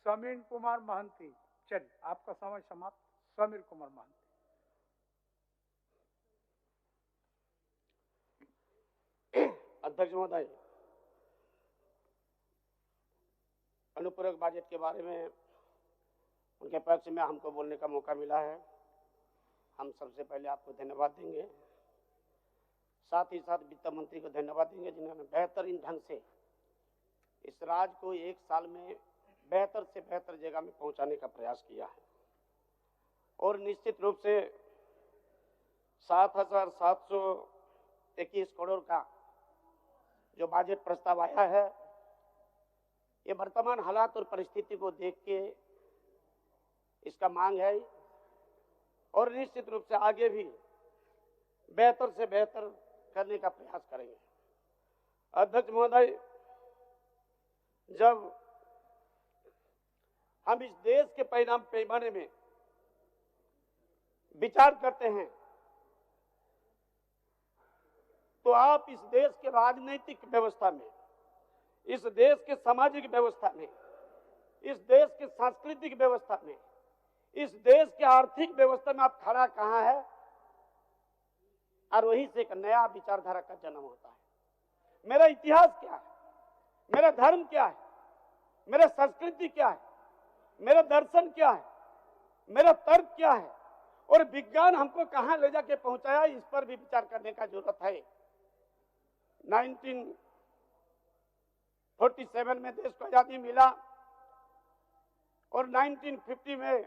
समीर कुमार महंती। चलिए, आपका समय समाप्त। समीर कुमार महंती। अध्यक्ष महोदय, अनुपूरक बजट के बारे में उनके पक्ष में हमको बोलने का मौका मिला है। हम सबसे पहले आपको धन्यवाद देंगे, साथ ही साथ वित्त मंत्री को धन्यवाद देंगे जिन्होंने बेहतरीन ढंग से इस राज्य को एक साल में बेहतर से बेहतर जगह में पहुंचाने का प्रयास किया है। और निश्चित रूप से 7,721 करोड़ का जो बजट प्रस्ताव आया है, ये वर्तमान हालात और परिस्थिति को देख के इसका मांग है और निश्चित रूप से आगे भी बेहतर से बेहतर करने का प्रयास करेंगे। अध्यक्ष महोदय, जब हम इस देश के परिणाम पैमाने में विचार करते हैं तो आप इस देश के राजनीतिक व्यवस्था में, इस देश के सामाजिक व्यवस्था में, इस देश के सांस्कृतिक व्यवस्था में, इस देश के आर्थिक व्यवस्था में आप खड़ा कहां है, और वहीं से एक नया विचारधारा का जन्म होता है। मेरा इतिहास क्या है, मेरा धर्म क्या है, मेरा संस्कृति क्या है, मेरा दर्शन क्या है, मेरा तर्क क्या है और विज्ञान हमको कहां ले जाके पहुंचाया, इस पर भी विचार करने का जरूरत है। 1947 में देश को आजादी मिला और 1950 में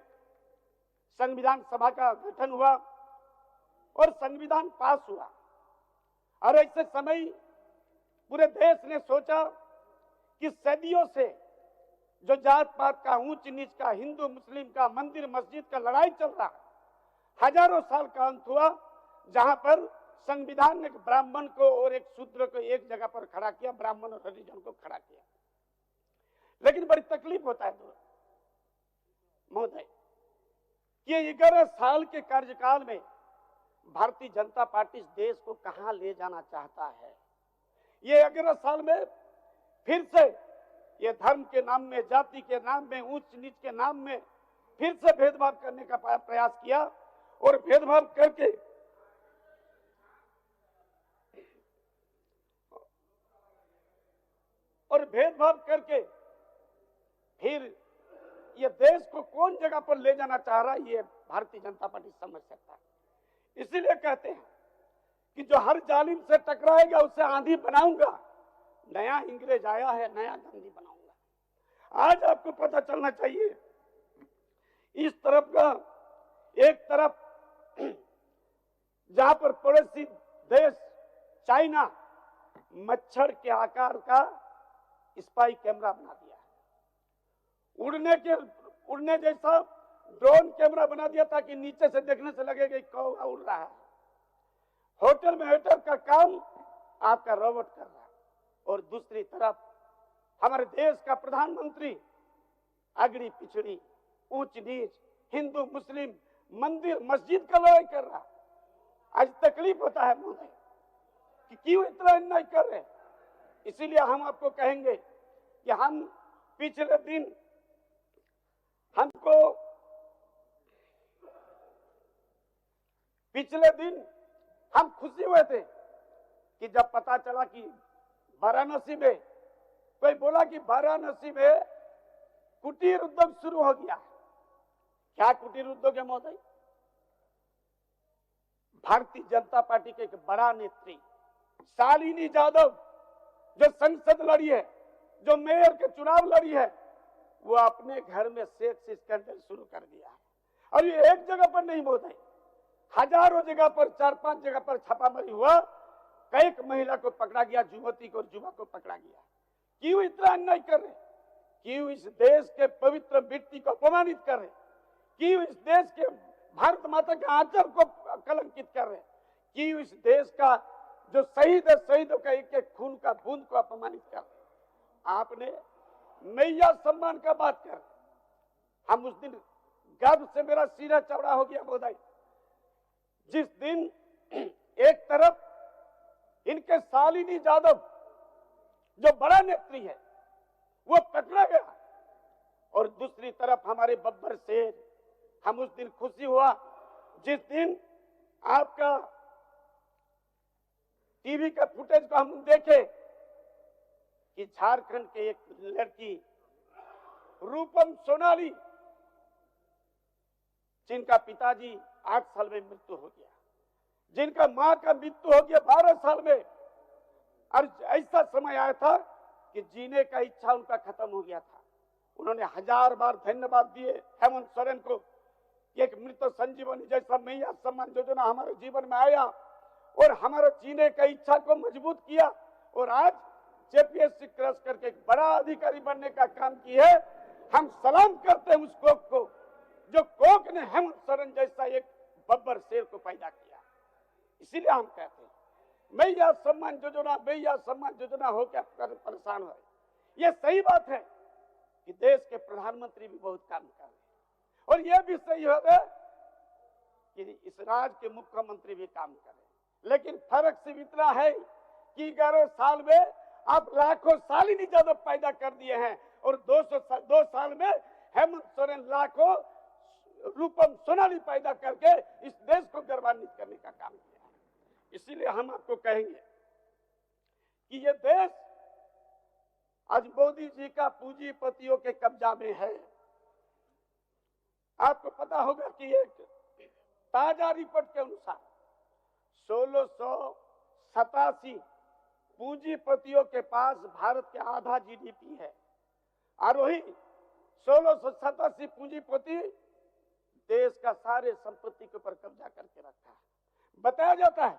संविधान सभा का गठन हुआ और संविधान पास हुआ। और ऐसे समय पूरे देश ने सोचा कि सदियों से जो जात पात का, ऊंच नीच का, हिंदू मुस्लिम का, मंदिर मस्जिद का लड़ाई चल रहा, हजारों साल का अंत हुआ जहां पर संविधान ने ब्राह्मण को और एक शूद्र को एक जगह पर खड़ा किया, ब्राह्मण और हरिजन को खड़ा किया। लेकिन बड़ी तकलीफ होता है महोदय कि 11 साल के कार्यकाल में भारतीय जनता पार्टी इस देश को कहां ले जाना चाहता है। ये 11 साल में फिर से ये धर्म के नाम में, जाति के नाम में, ऊंच नीच के नाम में फिर से भेदभाव करने का प्रयास किया और भेदभाव करके फिर ये देश को कौन जगह पर ले जाना चाह रहा है, ये भारतीय जनता पार्टी समझ सकता है। इसीलिए कहते हैं कि जो हर जालिम से टकराएगा उसे आंधी बनाऊंगा। नया अंग्रेज आया है, नया गांधी बनाऊंगा। आज आपको पता चलना चाहिए, इस तरफ का एक तरफ जहां पर पड़ोसी देश चाइना मच्छर के आकार का स्पाई कैमरा बना दिया है, उड़ने जैसा ड्रोन कैमरा बना दिया ताकि नीचे से देखने से लगेगा कि कौवा उड़ रहा है। होटल में वेटर का काम आपका रोबोट कर रहा है और दूसरी तरफ हमारे देश का प्रधानमंत्री अगड़ी पिछड़ी, ऊंच नीच, हिंदू मुस्लिम, मंदिर मस्जिद का लड़ाई कर रहा। आज तकलीफ होता है महोदय कि क्यों इतना अन्याय कर रहे। इसीलिए हम आपको कहेंगे कि हम पिछले दिन हम खुशी हुए थे कि जब पता चला कि वाराणसी में, कोई बोला कि वाराणसी में कुटीर उद्योग शुरू हो गया। क्या कुटीर उद्योग है महोदय? भारतीय जनता पार्टी के एक बड़ा नेत्री शालिनी यादव जो संसद लड़ी है, जो मेयर के चुनाव लड़ी है, वो अपने घर में सेक्स स्कैंडल शुरू कर दिया है। और ये एक जगह पर नहीं महोदय, हजारों जगह पर, 4-5 जगह पर छापामारी हुआ। कई महिला को पकड़ा गया, युवती को और युवा को पकड़ा गया। क्यों इतना अन्याय कर रहे? क्यों इस देश के पवित्र मिट्टी को अपमानित कर रहे? क्यों इस देश के भारत माता के आंचल को कलंकित कर रहे? क्यों इस देश का जो शहीद है, शहीदों का एक एक खून का बूंद को अपमानित कर रहे? आपने मैया सम्मान का बात कर, हम उस दिन गर्व से मेरा सीना चौड़ा हो गया महोदय, जिस दिन एक तरफ इनके शालिनी यादव जो बड़ा नेत्री है वो पकड़ा गया और दूसरी तरफ हमारे बब्बर शेर। हम उस दिन खुशी हुआ जिस दिन आपका टीवी का फुटेज को हम देखे कि झारखंड के एक लड़की रूपम सोनाली, जिनका पिताजी 8 साल में मृत्यु हो गया, जिनका मां का मृत्यु हो गया 12 साल में, और ऐसा समय आया था कि जीने का इच्छा उनका खत्म हो गया था। उन्होंने 1000 बार धन्यवाद दिए हेमंत सोरेन को कि एक मृत संजीवनी जैसा मैया सम्मान योजना हमारे जीवन में आया और हमारे जीने का इच्छा को मजबूत किया, और आज जेपीएससी क्रॉस करके एक बड़ा अधिकारी बनने का काम किया है। हम सलाम करते हैं उस कोक को, जो कोक ने हेमंत सोरेन जैसा एक बब्बर शेर को पैदा किया। इसीलिए हम कहते हैं मैया सम्मान योजना हो क्या परेशान हो। ये सही बात है कि देश के प्रधानमंत्री भी बहुत काम कर रहे हैं, और ये भी सही हो रहा है कि इस राज्य के मुख्यमंत्री भी काम कर रहे हैं, लेकिन फर्क सिर्फ इतना है कि 11 साल में आप लाखों सालिनी ज्यादा पैदा कर दिए हैं, और 2 साल में हेमंत सोरेन लाखों रूपम सोनाली पैदा करके इस देश को गौरवान्वित करने का काम किया है। इसीलिए हम आपको कहेंगे कि ये देश आज मोदी जी का पूंजीपतियों के कब्जा में है। आपको पता होगा कि एक ताजा रिपोर्ट के अनुसार 1687 पूंजीपतियों के पास भारत के आधा जीडीपी है, और वही 1687 पूंजीपति देश का सारे संपत्ति के ऊपर कब्जा करके रखा है। बताया जाता है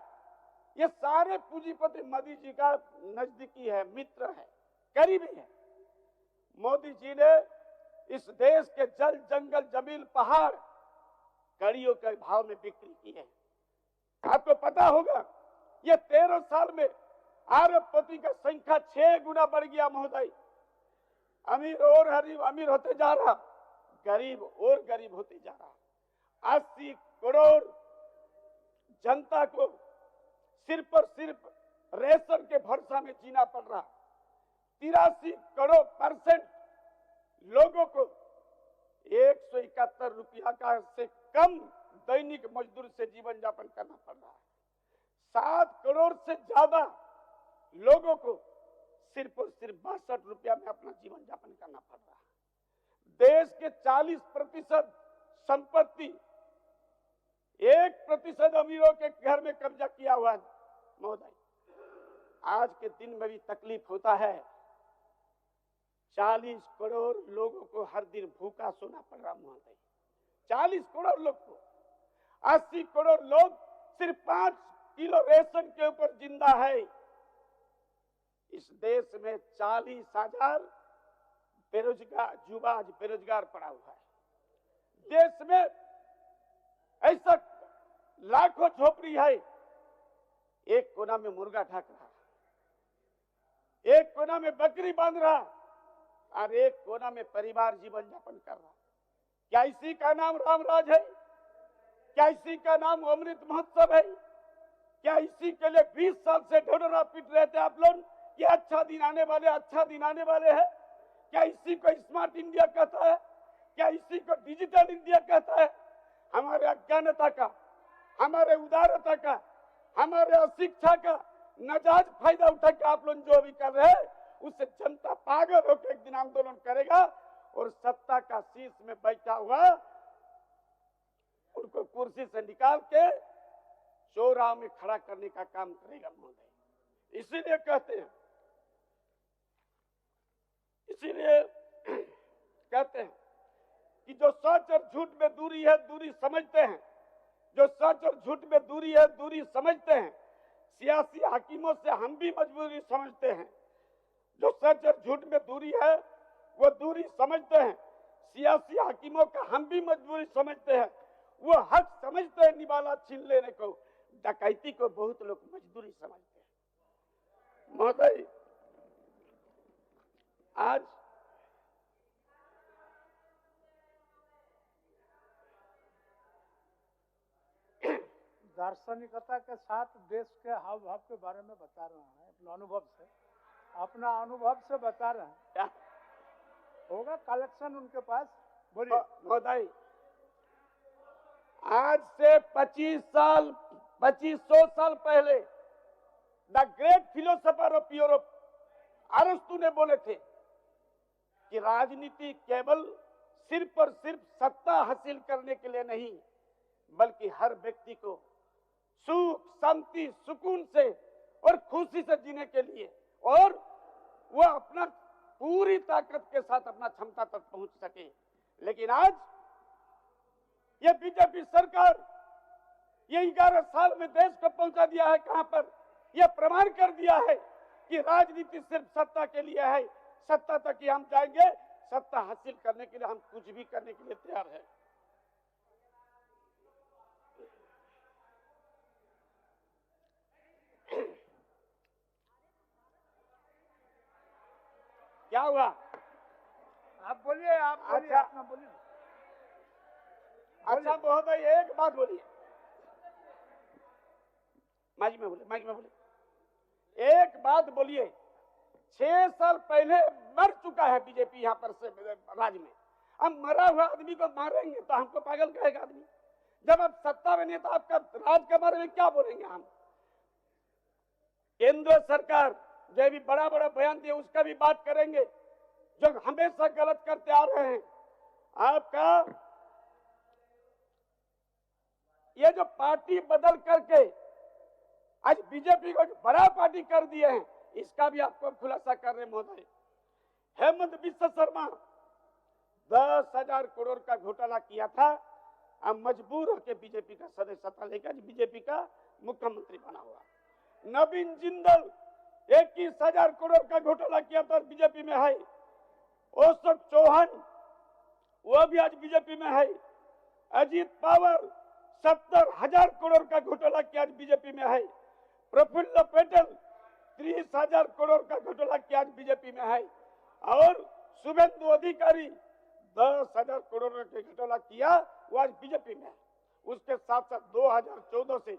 ये सारे पूंजीपति मोदी जी का नजदीकी है, मित्र है, करीबी है। मोदी जी ने इस देश के जल जंगल जमीन पहाड़ कड़ियों के भाव में बिक्री की है। आपको पता होगा ये 13 साल में अरबपति का संख्या 6 गुना बढ़ गया महोदय। अमीर और अमीर होते जा रहा, गरीब और गरीब होते जा रहा। 80 करोड़ जनता को सिर्फ और सिर्फ रेशन के भरोसा में जीना पड़ रहा। 83 करोड़ % लोगों को 171 रुपया का से कम दैनिक मजदूरी से जीवन यापन करना पड़ रहा है। 7 करोड़ से ज्यादा लोगों को सिर्फ और सिर्फ 62 रुपया में अपना जीवन यापन करना पड़ रहा है। देश के 40% संपत्ति 1% अमीरों के घर में कब्जा किया हुआ है महोदय। आज के दिन में भी तकलीफ होता है। 40 करोड़ लोगों को हर दिन भूखा सोना पड़ रहा महोदय। 40 करोड़ लोग को 80 करोड़ लोग सिर्फ 5 किलो रेशन के ऊपर जिंदा है। इस देश में 40,000 बेरोजगार युवा आज बेरोजगार पड़ा हुआ है। देश में ऐसा लाखों झोपड़ी है, एक कोना में मुर्गा ढक रहा, एक कोना में बकरी बांध रहा, और एक कोना में परिवार जीवन यापन कर रहा। क्या इसी का नाम रामराज है? क्या इसी का नाम अमृत महोत्सव है? क्या इसी के लिए 20 साल से ढोढरा पीट रहे थे आप लोग कि अच्छा दिन आने वाले, अच्छा दिन आने वाले हैं? क्या इसी को स्मार्ट इंडिया कहता है? क्या इसी को डिजिटल इंडिया कहता है? हमारे अज्ञानता का, हमारे उदारता का, हमारे अशिक्षा का नाजायज फायदा उठा के आप लोग जो भी कर रहे हैं, उससे जनता पागल होकर एक दिन आंदोलन करेगा, और सत्ता का शीर्ष में बैठा हुआ उनको कुर्सी से निकाल के चौराहे में खड़ा करने का काम करेगा महोदय। इसीलिए कहते हैं, इसीलिए कहते हैं कि जो सच और झूठ में दूरी है, दूरी समझते हैं। जो सच और झूठ में दूरी है, दूरी समझते हैं। सियासी हाकिमों से हम भी मजबूरी समझते हैं। जो सच और झूठ में दूरी है वो दूरी समझते हैं। सियासी हाकिमों का हम भी मजबूरी समझते हैं। वो हक समझते हैं निवाला छीन लेने को, डकैती को बहुत लोग मजदूरी समझते हैं। महोदय, आज दार्शनिकता के साथ देश के हाव भाव के बारे में बता रहे हैं, अपने अनुभव से बता रहे हैं। होगा कलेक्शन उनके पास। बोलिए। महोदय, आज से 2500 साल पहले the great philosopher of Europe अरस्तु ने बोले थे कि राजनीति केवल सिर्फ और सिर्फ सत्ता हासिल करने के लिए नहीं, बल्कि हर व्यक्ति को सुख, शांति, सुकून से और खुशी से जीने के लिए, और वह अपना पूरी ताकत के साथ अपना क्षमता तक पहुंच सके। लेकिन आज यह बीजेपी सरकार ये 11 साल में देश को पहुंचा दिया है कहां पर? यह प्रमाण कर दिया है कि राजनीति सिर्फ सत्ता के लिए है। सत्ता तक ही हम जाएंगे, सत्ता हासिल करने के लिए हम कुछ भी करने के लिए तैयार है। क्या हुआ? आप बोलिए, आप बोलिए। अच्छा। अपना बोलिए। अच्छा महोदय, एक बात बोलिए। माइक में बोले। एक बात बोलिए। 6 साल पहले मर चुका है बीजेपी यहाँ पर से राज्य में। हम मरा हुआ आदमी को मारेंगे तो हमको पागल कहेगा आदमी। जब आप सत्ता में नहीं तो आपका राज के बारे में क्या बोलेंगे हम? केंद्र सरकार जो भी बड़ा बड़ा बयान दिए उसका भी बात करेंगे, जो हमेशा गलत करते आ रहे हैं। आपका ये जो पार्टी बदल करके आज बीजेपी को बड़ा पार्टी कर दिए हैं, इसका भी आपको खुलासा कर रहे महोदय। हेमंत बिस्वा शर्मा 10,000 करोड़ का घोटाला किया था, अब मजबूर होकर बीजेपी का सदस्यता लेकर बीजेपी का मुख्यमंत्री बना हुआ। नवीन जिंदल 21,000 करोड़ का घोटाला किया था, बीजेपी में है। अशोक चौहान वो भी आज बीजेपी में है। अजीत पवार 70,000 करोड़ का घोटाला किया, आज बीजेपी में है। प्रफुल्ल पटेल 30,000 करोड़ का घोटाला किया, आज बीजेपी में है। और शुभेंदु अधिकारी 10,000 करोड़ का घोटाला किया, वो आज बीजेपी में है। उसके साथ साथ 2014 से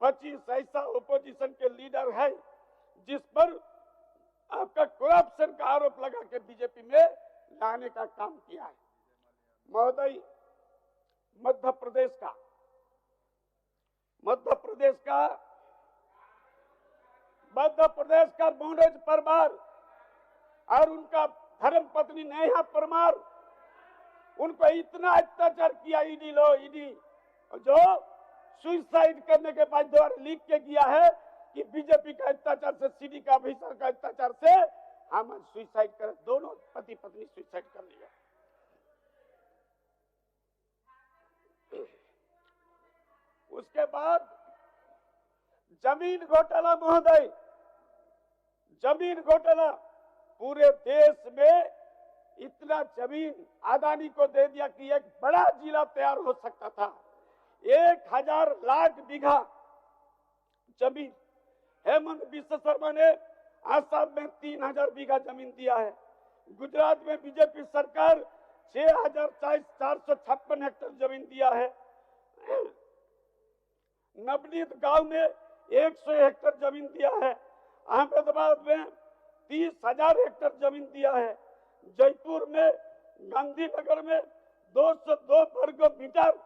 25 ऐसा ओपोजिशन के लीडर है जिस पर आपका करप्शन का आरोप लगा के बीजेपी में लाने का काम किया है। महोदय, मध्य प्रदेश का मनोज परमार और उनका धर्म पत्नी नेहा परमार, उनको इतना अत्याचार किया ईडी जो सुसाइड करने के बाद द्वारा लिख के गया है कि बीजेपी का अत्याचार से, सीडी का अभिषेक का अत्याचार से हम सुसाइड कर, दोनों पति पत्नी सुसाइड कर लिया। उसके बाद जमीन घोटाला महोदय, जमीन घोटाला पूरे देश में इतना जमीन अदानी को दे दिया कि एक बड़ा जिला तैयार हो सकता था। 1,000 लाख बीघा जमीन हेमंत बिस्वा शर्मा ने आसाम में 3,000 बीघा जमीन दिया है। गुजरात में बीजेपी सरकार 6,456 हेक्टेयर जमीन दिया है। नवनीत गांव में 100 हेक्टेयर जमीन दिया है। अहमदाबाद में 30,000 हेक्टेयर जमीन दिया है। जयपुर में, गांधीनगर में 202 वर्ग मीटर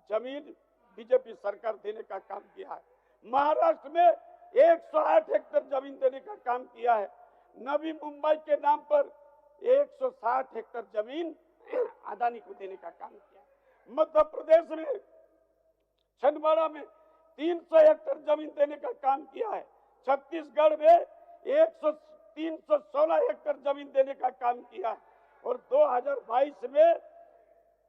जमीन बीजेपी सरकार देने का काम किया है। महाराष्ट्र में 108 हेक्टेयर जमीन देने का काम किया है। नवी मुंबई के नाम पर 160 हेक्टेयर जमीन अदानी को देने का काम किया है। मध्य प्रदेश में छिंदवाड़ा में 300 हेक्टेयर जमीन देने का काम किया है। छत्तीसगढ़ में 316 हेक्टेयर जमीन देने का काम किया है। और 2022 में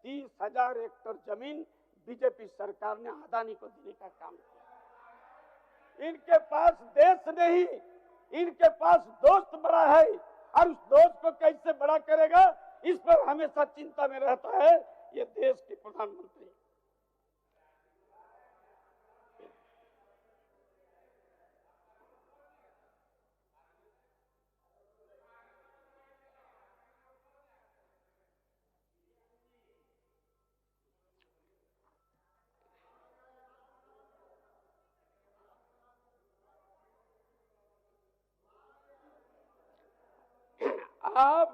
30,000 हेक्टेयर जमीन बीजेपी सरकार ने अदानी को देने का काम किया। इनके पास देश नहीं, इनके पास दोस्त बड़ा है, और उस दोस्त को कैसे बड़ा करेगा इस पर हमेशा चिंता में रहता है ये देश के प्रधानमंत्री। अब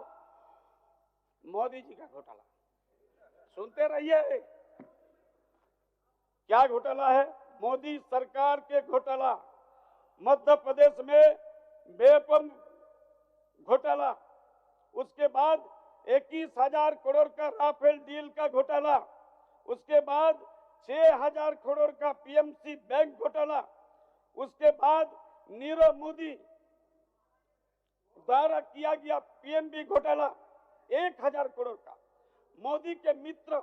मोदी जी का घोटाला। सुनते रहिए, क्या घोटाला है? मोदी सरकार के घोटाला। मध्य प्रदेश में बेपम घोटाला, उसके बाद 21,000 करोड़ का राफेल डील का घोटाला, उसके बाद 6,000 करोड़ का पीएमसी बैंक घोटाला, उसके बाद नीरव मोदी द्वारा किया गया पीएनबी घोटाला 1,000 करोड़ का। मोदी के मित्र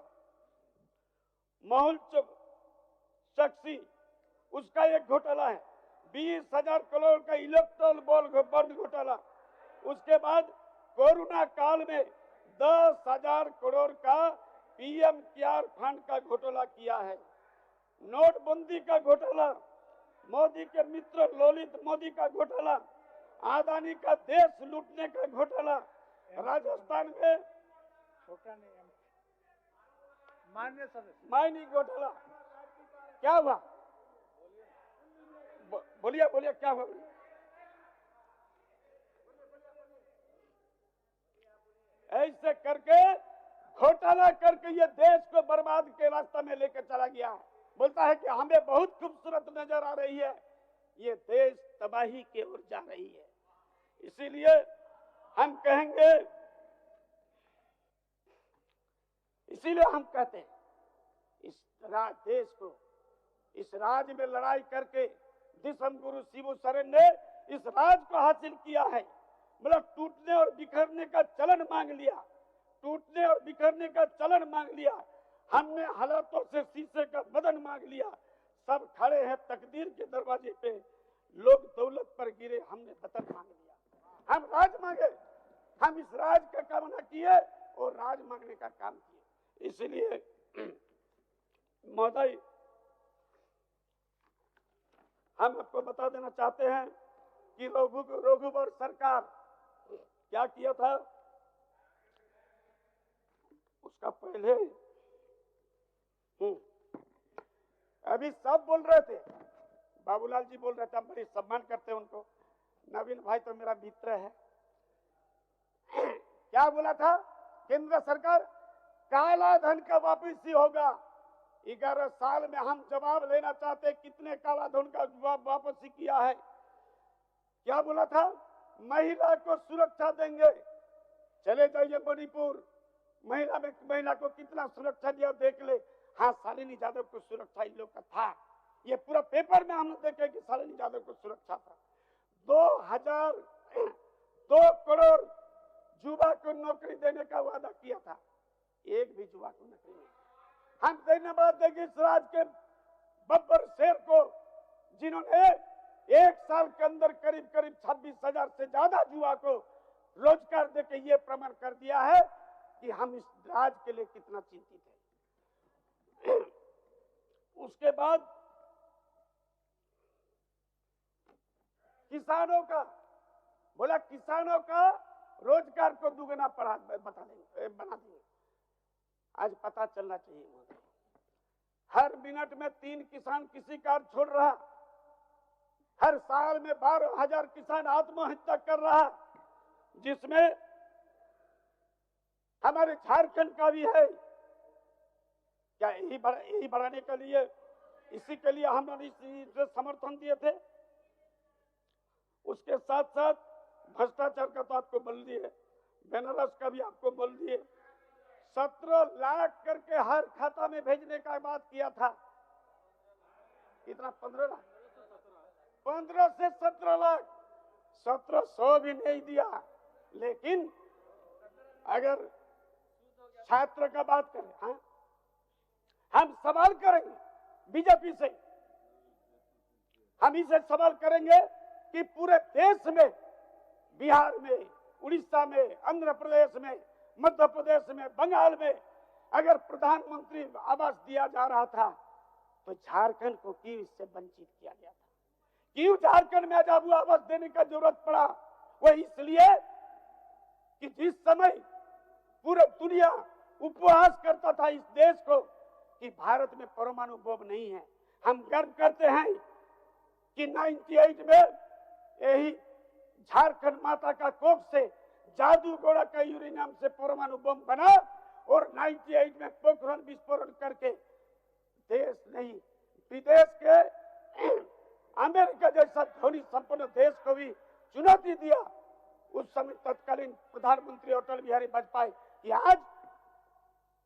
मेहुल चोकसी, उसका एक घोटाला है। 20,000 करोड़ का इलेक्ट्रल बॉन्ड घोटाला। उसके बाद कोरोना काल में 10,000 करोड़ का पीएम केयर फंड का घोटाला किया है। नोटबंदी का घोटाला, मोदी के मित्र ललित मोदी का घोटाला, अदानी का देश लूटने का घोटाला। राजस्थान में छोटा नहीं, माननीय सदस्य माइनिंग घोटाला। क्या हुआ? बोलिए बोलिए, क्या हुआ? ऐसे करके घोटाला करके ये देश को बर्बाद के रास्ते में लेकर चला गया। बोलता है कि हमें बहुत खूबसूरत नजर आ रही है, ये देश तबाही की ओर जा रही है। इसीलिए हम कहेंगे, इसीलिए हम कहते हैं इस देश को, इस राज्य में लड़ाई करके दिसम गुरु शिबू सोरेन ने इस राज को हासिल किया है। मतलब टूटने और बिखरने का चलन मांग लिया, टूटने और बिखरने का चलन मांग लिया। हमने हालातों से शीशे का बदन मांग लिया। सब खड़े हैं तकदीर के दरवाजे पे, लोग दौलत पर गिरे, हमने वतन मांग लिया। हम राज मांगे, हम इस राज का कामना किए और राज मांगने का काम किए। इसलिए महोदय, हम आपको बता देना चाहते हैं कि रघुवर सरकार क्या किया था। उसका पहले अभी सब बोल रहे थे, बाबूलाल जी बोल रहे थे, हम बड़ी सम्मान करते हैं उनको। नवीन भाई तो मेरा मित्र है। क्या बोला था? केंद्र सरकार काला धन का वापसी होगा। 11 साल में हम जवाब लेना चाहते कितने काला धन का वापसी किया है। क्या बोला था? महिला को सुरक्षा देंगे। चले जाइए मणिपुर, महिला को कितना सुरक्षा दिया देख ले। हाँ, शालिनी यादव को सुरक्षा इन लोग का था, ये पूरा पेपर में हम देखे कि शालिनी यादव को सुरक्षा था। 2 करोड़ युवा को नौकरी देने का वादा किया था, एक भी युवा को नौकरी नहीं। हम धन्यवाद देंगे इस राज्य के बब्बर शेर को, जिन्होंने 1 साल के अंदर करीब 26,000 से ज्यादा युवा को रोजगार देके ये प्रमाण कर दिया है कि हम इस राज्य के लिए कितना चिंतित है। उसके बाद किसानों का बोला, किसानों का रोजगार को दुगना बना देंगे। आज पता चलना चाहिए, हर मिनट में 3 किसान किसी कार्य छोड़ रहा, हर साल में 12,000 किसान आत्महत्या कर रहा, जिसमें हमारे झारखंड का भी है। क्या यही बढ़ाने के लिए, इसी के लिए हमने इसे समर्थन दिए थे। उसके साथ साथ भ्रष्टाचार का तो आपको बोल दिए, बनारस का भी आपको बोल दिए। 17 लाख करके हर खाता में भेजने का बात किया था। कितना? 15 लाख, 15 से 17 लाख, 1700 भी नहीं दिया। लेकिन अगर छात्र का बात करें, हाँ, हम सवाल करेंगे बीजेपी से, हम इसे सवाल करेंगे कि पूरे देश में, बिहार में, उड़ीसा में, आंध्र प्रदेश में, मध्य प्रदेश में, बंगाल में अगर प्रधानमंत्री आवास दिया जा रहा था तो झारखंड को क्यों इससे वंचित किया गया था? क्यों झारखंड में आज आवास देने का जरूरत पड़ा? वह इसलिए कि जिस समय पूरा दुनिया उपहास करता था इस देश को कि भारत में परमाणु बम नहीं है। हम गर्व करते हैं कि 98 में यही झारखंड माता का कोख से जादू घोड़ा का यूरेनियम से परमाणु बम बना और 98 में पोखरण विस्फोरण करके देश नहीं विदेश के अमेरिका जैसा धनी संपन्न देश को भी चुनौती दिया। उस समय तत्कालीन प्रधानमंत्री अटल बिहारी वाजपेयी कि आज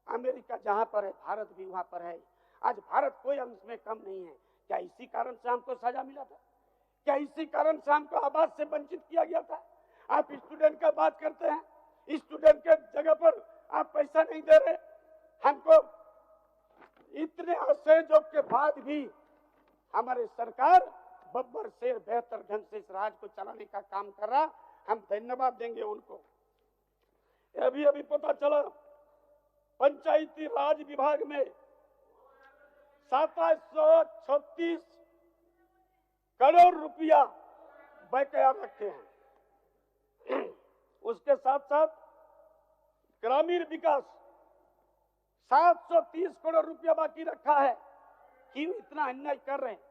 अमेरिका जहां पर है भारत भी वहां पर है, आज भारत कोई अंश में कम नहीं है। क्या इसी कारण से हमको सजा मिला था? क्या इसी कारण से हमको आवाज से वंचित किया गया था? आप स्टूडेंट का बात करते हैं, स्टूडेंट के जगह पर आप पैसा नहीं दे रहे हमको। इतने असहयोग के बाद भी हमारी सरकार बब्बर शेर बेहतर ढंग से इस राज्य को चलाने का काम कर रहा, हम धन्यवाद देंगे उनको। अभी अभी पता चला पंचायती राज विभाग में 2736 करोड़ रुपया बकाया रखे हैं। उसके साथ साथ ग्रामीण विकास 730 करोड़ रुपया बाकी रखा है। क्यों इतना अन्याय कर रहे हैं?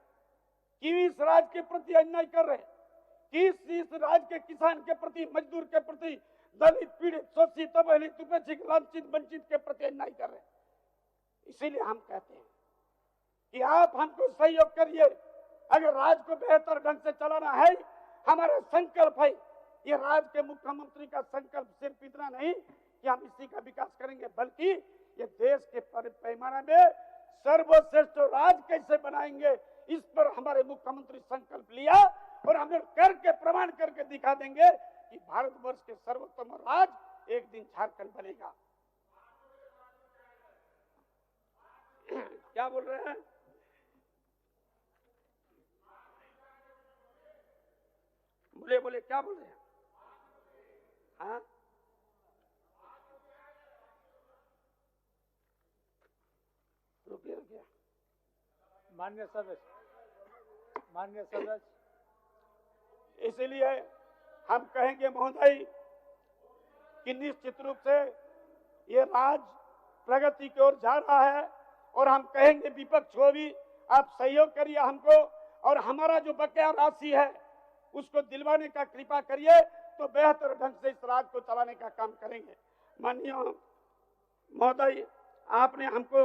क्यों इस राज्य के प्रति अन्याय कर रहे हैं? किस इस राज्य के किसान के प्रति, मजदूर के प्रति, दलित, पीड़ित, शोषित, अवहेलित, उपेक्षित, लांछित, वंचित के प्रति अन्याय कर रहे हैं? इसीलिए हम कहते हैं कि आप हमको सहयोग करिए। अगर राज्य को बेहतर ढंग से चलाना है, हमारा संकल्प है। ये राज्य के मुख्यमंत्री का संकल्प सिर्फ इतना नहीं कि हम इसी का विकास करेंगे, बल्कि ये देश के पैमाने में सर्वश्रेष्ठ राज्य कैसे बनाएंगे, इस पर हमारे मुख्यमंत्री संकल्प लिया और हमने करके प्रमाण करके दिखा देंगे कि भारतवर्ष के सर्वोत्तम राज्य एक दिन झारखंड बनेगा। क्या बोल रहे हैं? बोले बोले क्या बोल रहे हैं? हाँ, रुकिए रुकिए। माननीय सदस्य, इसलिए हम कहेंगे महोदय कि निश्चित रूप से ये राज्य प्रगति की ओर जा रहा है और हम कहेंगे विपक्ष को भी आप सहयोग करिए हमको, और हमारा जो बकाया राशि है उसको दिलवाने का कृपा करिए, तो बेहतर ढंग से इस राज्य को चलाने का काम करेंगे। माननीय महोदय, आपने हमको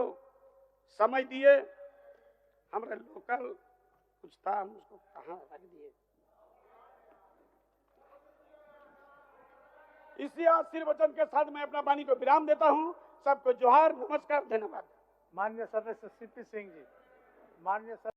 समय दिए, हमारे लोकल कुछ था हम उसको कहाँ रख दिए। इसी आशीर्वचन के साथ मैं अपना वाणी को विराम देता हूँ। सबको जोहार, नमस्कार, धन्यवाद। माननीय सदस्य सीपी सिंह जी, माननीय